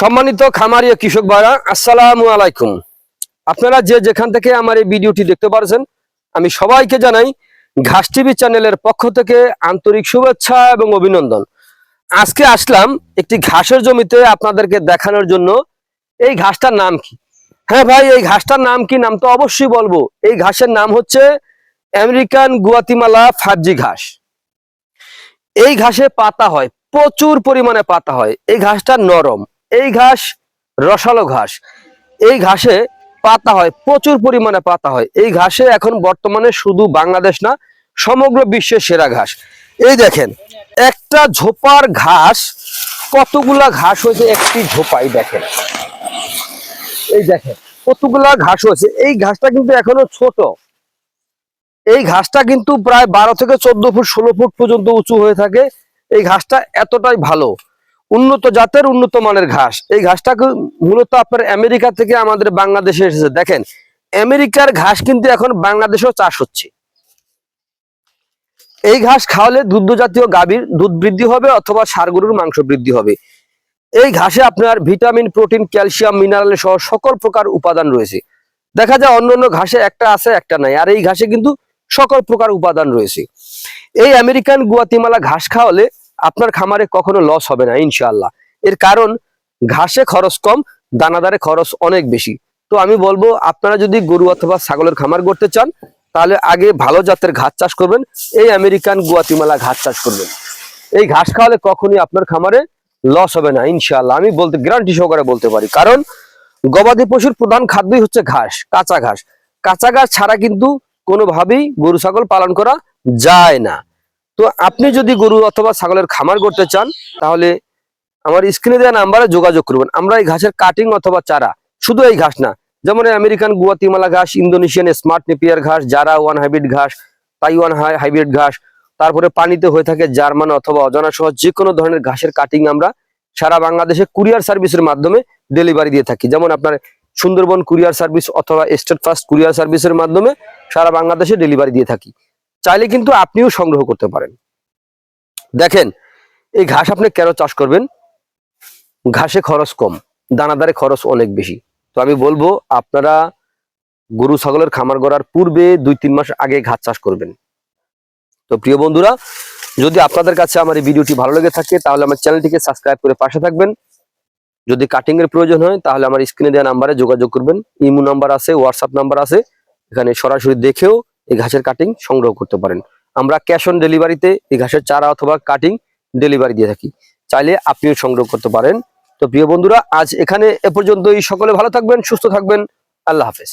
সম্মানিত খামারি ও কৃষক ভাইরা, আসসালামু আলাইকুম। আপনারা যে যেখান থেকে আমার এই ভিডিওটি দেখতে পারছেন, আমি সবাইকে জানাই ঘাস টিভি চ্যানেলের পক্ষ থেকে আন্তরিক শুভেচ্ছা এবং অভিনন্দন। আজকে আসলাম একটি ঘাসের জমিতে আপনাদেরকে দেখানোর জন্য। এই ঘাসটার নাম কি? হ্যাঁ ভাই, এই ঘাসটার নাম কি? নাম তো অবশ্যই বলবো। এই ঘাসের নাম হচ্ছে আমেরিকান গুয়াতিমালা 5G ঘাস। এই ঘাসে পাতা হয়, প্রচুর পরিমাণে পাতা হয়। এই ঘাসটা নরম, এই ঘাস রসালো ঘাস। এই ঘাসে পাতা হয়, প্রচুর পরিমাণে পাতা হয়। এই ঘাসে এখন বর্তমানে শুধু বাংলাদেশ না, সমগ্র বিশ্বের সেরা ঘাস। এই দেখেন, একটা ঝোপার ঘাস কতগুলা ঘাস হয়েছে একটি ঝোপাই। দেখেন, এই দেখেন কতগুলা ঘাস হয়েছে। এই ঘাসটা কিন্তু এখনো ছোট। এই ঘাসটা কিন্তু প্রায় 12 থেকে 14 ফুট 16 ফুট পর্যন্ত উঁচু হয়ে থাকে। এই ঘাসটা এতটাই ভালো, উন্নত জাতের উন্নত মানের ঘাস। এই ঘাসটা মূলত আপনার আমেরিকা থেকে আমাদের বাংলাদেশে এসেছে। দেখেন, আমেরিকার ঘাস কিন্তু এখন বাংলাদেশেও চাষ হচ্ছে। এই ঘাস খাওয়ালে দুগ্ধ জাতীয় গাভীর দুধ বৃদ্ধি হবে অথবা ষাঁড় গরুর মাংস বৃদ্ধি হবে। এই ঘাসে আপনার ভিটামিন, প্রোটিন, ক্যালসিয়াম, মিনারেল সহ সকল প্রকার উপাদান রয়েছে। দেখা যায় অন্য অন্য ঘাসে একটা আছে একটা নাই, আর এই ঘাসে কিন্তু সকল প্রকার উপাদান রয়েছে। এই আমেরিকান গুয়াতিমালা ঘাস খাওয়ালে আপনার খামারে কখনো লস হবে না ইনশাআল্লাহ। এর কারণ ঘাসে খরচ কম, দানাদারে খরচ অনেক বেশি। তো আমি বলবো, আপনারা যদি গরু অথবা ছাগলের খামার করতে চান, তাহলে আগে ভালো জাতের ঘাস চাষ করবেন। এই আমেরিকান গুয়াতিমালা ঘাস চাষ করবেন। এই ঘাস খাওয়ালে কখনই আপনার খামারে লস হবে না ইনশাআল্লাহ। আমি বলতে গ্যারান্টি সহকারে বলতে পারি। কারণ গবাদি পশুর প্রধান খাদ্যই হচ্ছে ঘাস, কাঁচা ঘাস। কাঁচা ঘাস ছাড়া কিন্তু কোনোভাবেই গরু ছাগল পালন করা যায় না। তো আপনি যদি গরু অথবা ছাগলের খামার করতে চান, তাহলে আমার স্ক্রিনে দেওয়া নাম্বারে যোগাযোগ করবেন। আমরা এই ঘাসের কাটিং অথবা চারা, শুধু এই ঘাস না, যেমন আমেরিকান গুয়াতিমালা ঘাস, ইন্দোনেশিয়ান স্মার্ট নেপিয়ার ঘাস, জারা ওয়ান হাইব্রিড ঘাস, তাইওয়ান হাইব্রিড ঘাস, তারপরে পানিতে হয়ে থাকে জার্মান অথবা অজানা সহ যে কোনো ধরনের ঘাসের কাটিং আমরা সারা বাংলাদেশে কুরিয়ার সার্ভিসের মাধ্যমে ডেলিভারি দিয়ে থাকি। যেমন আপনার সুন্দরবন কুরিয়ার সার্ভিস অথবা স্টেট ফার্স্ট কুরিয়ার সার্ভিসের মাধ্যমে সারা বাংলাদেশে ডেলিভারি দিয়ে থাকি। চাইলে কিন্তু আপনিও সংগ্রহ করতে পারেন। দেখেন, এই ঘাস আপনি কেন চাষ করবেন? ঘাসে খরচ কম, দানাদারে খরচ অনেক বেশি। তো আমি বলবো, আপনারা গরু ছাগলের খামার করার পূর্বে 2-3 মাস আগে ঘাস চাষ করবেন। তো প্রিয় বন্ধুরা, যদি আপনাদের কাছে আমার এই ভিডিওটি ভালো লেগে থাকে, তাহলে আমার চ্যানেলটিকে সাবস্ক্রাইব করে পাশে থাকবেন। যদি কাটিং এর প্রয়োজন হয়, তাহলে আমার স্ক্রিনে দেওয়া নাম্বারে যোগাযোগ করবেন। ইমো নাম্বার আছে, হোয়াটসঅ্যাপ নাম্বার আছে, এখানে সরাসরি দেখেও এই ঘাসের কাটিং সংগ্রহ করতে পারেন। আমরা ক্যাশ অন ডেলিভারিতে এই ঘাসের চারা অথবা কাটিং ডেলিভারি দিয়ে থাকি। চাইলে আপনিও সংগ্রহ করতে পারেন। তো প্রিয় বন্ধুরা, আজ এখানে এ পর্যন্তই। সকলে ভালো থাকবেন, সুস্থ থাকবেন। আল্লাহ হাফেজ।